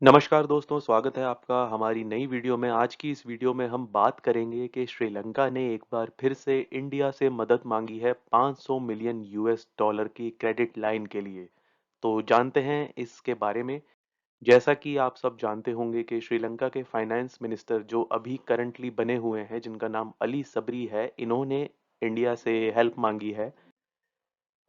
नमस्कार दोस्तों, स्वागत है आपका हमारी नई वीडियो में। आज की इस वीडियो में हम बात करेंगे कि श्रीलंका ने एक बार फिर से इंडिया से मदद मांगी है 500 मिलियन यूएस डॉलर की क्रेडिट लाइन के लिए। तो जानते हैं इसके बारे में। जैसा कि आप सब जानते होंगे कि श्रीलंका के फाइनेंस मिनिस्टर जो अभी करंटली बने हुए हैं, जिनका नाम अली सबरी है, इन्होंने इंडिया से हेल्प मांगी है।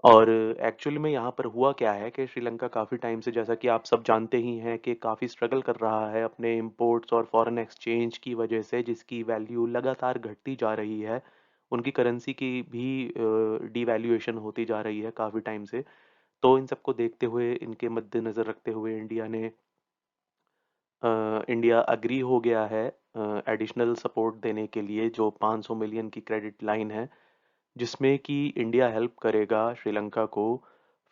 और एक्चुअली में यहाँ पर हुआ क्या है कि श्रीलंका काफ़ी टाइम से, जैसा कि आप सब जानते ही हैं, कि काफ़ी स्ट्रगल कर रहा है अपने इंपोर्ट्स और फॉरेन एक्सचेंज की वजह से, जिसकी वैल्यू लगातार घटती जा रही है। उनकी करेंसी की भी डिवैल्यूएशन होती जा रही है काफ़ी टाइम से। तो इन सबको देखते हुए, इनके मद्देनज़र रखते हुए इंडिया अग्री हो गया है एडिशनल सपोर्ट देने के लिए, जो 500 मिलियन की क्रेडिट लाइन है, जिसमें कि इंडिया हेल्प करेगा श्रीलंका को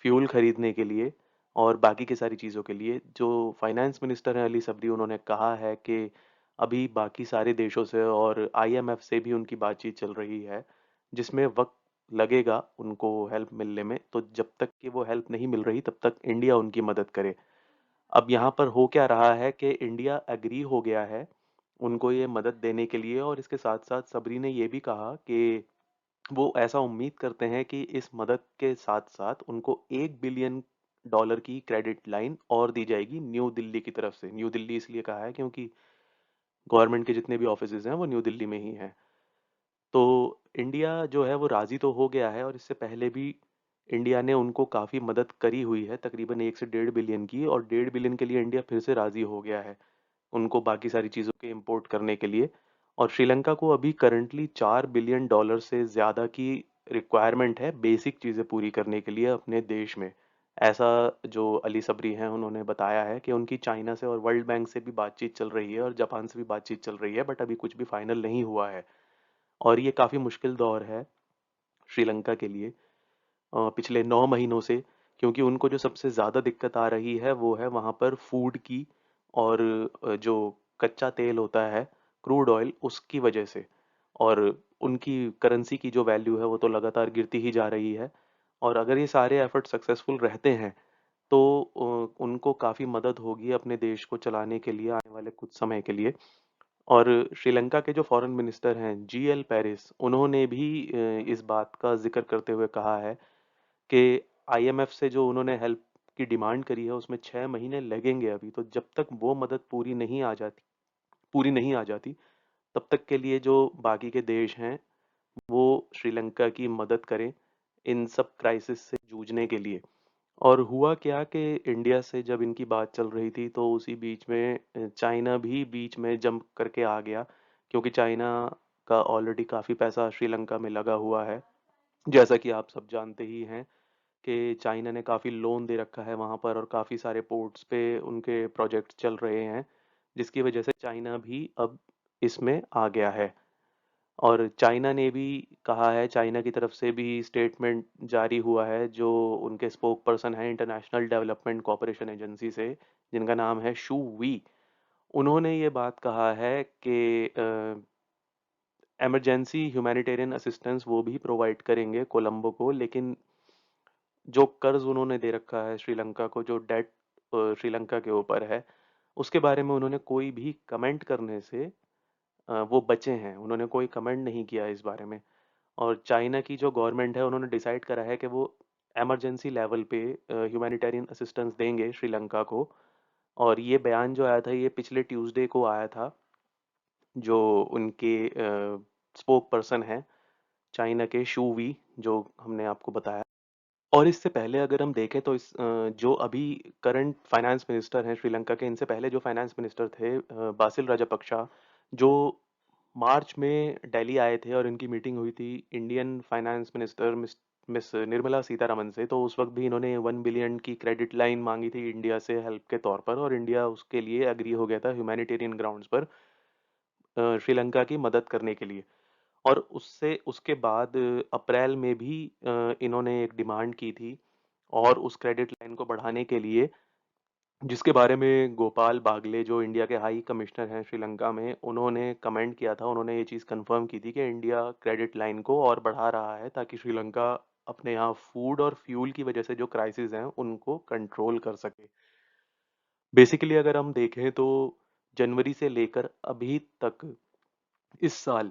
फ्यूल खरीदने के लिए और बाकी की सारी चीज़ों के लिए। जो फाइनेंस मिनिस्टर हैं अली सबरी, उन्होंने कहा है कि अभी बाकी सारे देशों से और आईएमएफ से भी उनकी बातचीत चल रही है, जिसमें वक्त लगेगा उनको हेल्प मिलने में। तो जब तक कि वो हेल्प नहीं मिल रही, तब तक इंडिया उनकी मदद करे। अब यहाँ पर हो क्या रहा है कि इंडिया एग्री हो गया है उनको ये मदद देने के लिए, और इसके साथ साथ सबरी ने ये भी कहा कि वो ऐसा उम्मीद करते हैं कि इस मदद के साथ-साथ उनको 1 बिलियन डॉलर की क्रेडिट लाइन और दी जाएगी न्यू दिल्ली की तरफ से। न्यू दिल्ली इसलिए कहा है क्योंकि गवर्नमेंट के जितने भी ऑफिसेज़ हैं वो न्यू दिल्ली में ही हैं। तो इंडिया जो है वो राज़ी तो हो गया है, और इससे पहले भी इंडिया ने उनको काफ़ी मदद करी हुई है, तकरीबन 1 से डेढ़ बिलियन की, और डेढ़ बिलियन के लिए इंडिया फिर से राज़ी हो गया है उनको बाकी सारी चीज़ों के इंपोर्ट करने के लिए। और श्रीलंका को अभी करंटली 4 बिलियन डॉलर से ज़्यादा की रिक्वायरमेंट है बेसिक चीज़ें पूरी करने के लिए अपने देश में। ऐसा जो अली सबरी हैं उन्होंने बताया है कि उनकी चाइना से और वर्ल्ड बैंक से भी बातचीत चल रही है और जापान से भी बातचीत चल रही है, बट अभी कुछ भी फाइनल नहीं हुआ है। और ये काफ़ी मुश्किल दौर है श्रीलंका के लिए पिछले 9 महीनों से, क्योंकि उनको जो सबसे ज़्यादा दिक्कत आ रही है वो है वहाँ पर फूड की, और जो कच्चा तेल होता है, क्रूड ऑयल, उसकी वजह से। और उनकी करेंसी की जो वैल्यू है वो तो लगातार गिरती ही जा रही है। और अगर ये सारे एफर्ट सक्सेसफुल रहते हैं तो उनको काफ़ी मदद होगी अपने देश को चलाने के लिए आने वाले कुछ समय के लिए। और श्रीलंका के जो फॉरेन मिनिस्टर हैं जीएल पेरिस, उन्होंने भी इस बात का जिक्र करते हुए कहा है कि आईएमएफ से जो उन्होंने हेल्प की डिमांड करी है उसमें 6 महीने लगेंगे अभी। तो जब तक वो मदद पूरी नहीं आ जाती, तब तक के लिए जो बाकी के देश हैं वो श्रीलंका की मदद करें इन सब क्राइसिस से जूझने के लिए। और हुआ क्या कि इंडिया से जब इनकी बात चल रही थी तो उसी बीच में चाइना भी बीच में जंप करके आ गया, क्योंकि चाइना का ऑलरेडी काफ़ी पैसा श्रीलंका में लगा हुआ है। जैसा कि आप सब जानते ही हैं कि चाइना ने काफ़ी लोन दे रखा है वहाँ पर, और काफ़ी सारे पोर्ट्स पे उनके प्रोजेक्ट चल रहे हैं, जिसकी वजह से चाइना भी अब इसमें आ गया है। और चाइना ने भी कहा है, चाइना की तरफ से भी स्टेटमेंट जारी हुआ है, जो उनके स्पोक पर्सन हैं इंटरनेशनल डेवलपमेंट कोऑपरेशन एजेंसी से, जिनका नाम है शू वी। उन्होंने ये बात कहा है कि इमरजेंसी ह्यूमैनिटेरियन असिस्टेंस वो भी प्रोवाइड करेंगे कोलंबो को, लेकिन जो कर्ज उन्होंने दे रखा है श्रीलंका को, जो डेट श्रीलंका के ऊपर है, उसके बारे में उन्होंने कोई भी कमेंट करने से वो बचे हैं। उन्होंने कोई कमेंट नहीं किया इस बारे में। और चाइना की जो गवर्नमेंट है, उन्होंने डिसाइड करा है कि वो इमरजेंसी लेवल पे ह्यूमैनिटेरियन असिस्टेंस देंगे श्रीलंका को। और ये बयान जो आया था, ये पिछले ट्यूसडे को आया था, जो उनके स्पोक पर्सन हैं चाइना के शू वी, जो हमने आपको बताया। और इससे पहले अगर हम देखें तो जो अभी करंट फाइनेंस मिनिस्टर हैं श्रीलंका के, इनसे पहले जो फाइनेंस मिनिस्टर थे बासिल राजापक्सा, जो मार्च में दिल्ली आए थे और इनकी मीटिंग हुई थी Indian finance minister miss miss Nirmala Sitharaman से, तो उस वक्त भी इन्होंने 1 बिलियन की क्रेडिट लाइन मांगी थी इंडिया से हेल्प के तौर पर, और इंडिया उसके लिए एग्री हो गया था ह्यूमैनिटेरियन ग्राउंड्स पर श्रीलंका की मदद करने के लिए। और उससे उसके बाद अप्रैल में भी इन्होंने एक डिमांड की थी और उस क्रेडिट लाइन को बढ़ाने के लिए, जिसके बारे में गोपाल बागले, जो इंडिया के हाई कमिश्नर हैं श्रीलंका में, उन्होंने कमेंट किया था। उन्होंने ये चीज़ कंफर्म की थी कि इंडिया क्रेडिट लाइन को और बढ़ा रहा है ताकि श्रीलंका अपने यहाँ फूड और फ्यूल की वजह से जो क्राइसिस हैं उनको कंट्रोल कर सके। बेसिकली अगर हम देखें तो जनवरी से लेकर अभी तक इस साल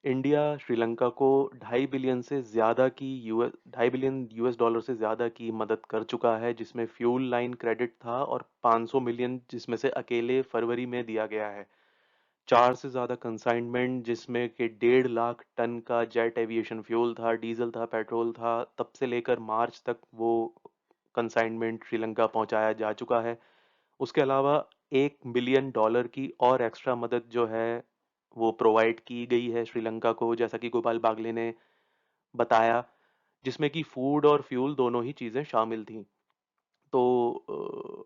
इंडिया श्रीलंका को 2.5 बिलियन से ज़्यादा की यूएस 2.5 बिलियन US डॉलर से ज़्यादा की मदद कर चुका है, जिसमें फ्यूल लाइन क्रेडिट था और 500 मिलियन जिसमें से अकेले फरवरी में दिया गया है। 4 से ज़्यादा कंसाइनमेंट जिसमें कि 1.5 लाख टन का जेट एविएशन फ्यूल था, डीजल था, पेट्रोल था, तब से लेकर मार्च तक वो कंसाइनमेंट श्रीलंका पहुंचाया जा चुका है। उसके अलावा 1 बिलियन डॉलर की और एक्स्ट्रा मदद जो है वो प्रोवाइड की गई है श्रीलंका को, जैसा कि गोपाल बागले ने बताया, जिसमें कि फूड और फ्यूल दोनों ही चीज़ें शामिल थी। तो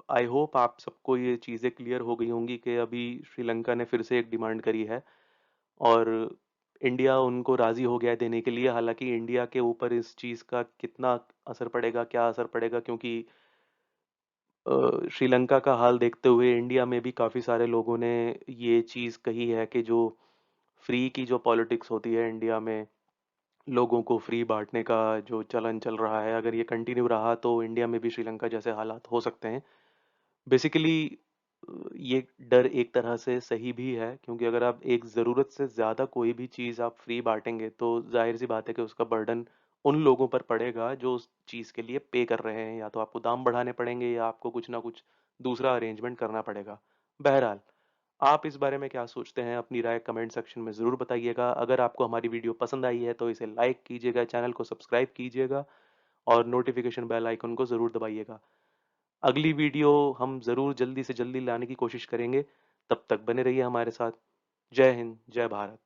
आई होप आप सबको ये चीज़ें क्लियर हो गई होंगी कि अभी श्रीलंका ने फिर से एक डिमांड करी है और इंडिया उनको राज़ी हो गया है देने के लिए। हालांकि इंडिया के ऊपर इस चीज़ का कितना असर पड़ेगा, क्या असर पड़ेगा, क्योंकि श्रीलंका का हाल देखते हुए इंडिया में भी काफ़ी सारे लोगों ने ये चीज़ कही है कि जो फ्री की जो पॉलिटिक्स होती है इंडिया में, लोगों को फ्री बांटने का जो चलन चल रहा है, अगर ये कंटिन्यू रहा तो इंडिया में भी श्रीलंका जैसे हालात हो सकते हैं। बेसिकली ये डर एक तरह से सही भी है, क्योंकि अगर आप एक ज़रूरत से ज़्यादा कोई भी चीज़ आप फ्री बांटेंगे तो जाहिर सी बात है कि उसका बर्डन उन लोगों पर पड़ेगा जो उस चीज़ के लिए पे कर रहे हैं। या तो आपको दाम बढ़ाने पड़ेंगे या आपको कुछ ना कुछ दूसरा अरेंजमेंट करना पड़ेगा। बहरहाल, आप इस बारे में क्या सोचते हैं? अपनी राय कमेंट सेक्शन में ज़रूर बताइएगा। अगर आपको हमारी वीडियो पसंद आई है तो इसे लाइक कीजिएगा, चैनल को सब्सक्राइब कीजिएगा और नोटिफिकेशन बेल आइकन को ज़रूर दबाइएगा। अगली वीडियो हम ज़रूर जल्दी से जल्दी लाने की कोशिश करेंगे। तब तक बने रहिए हमारे साथ। जय हिंद, जय भारत।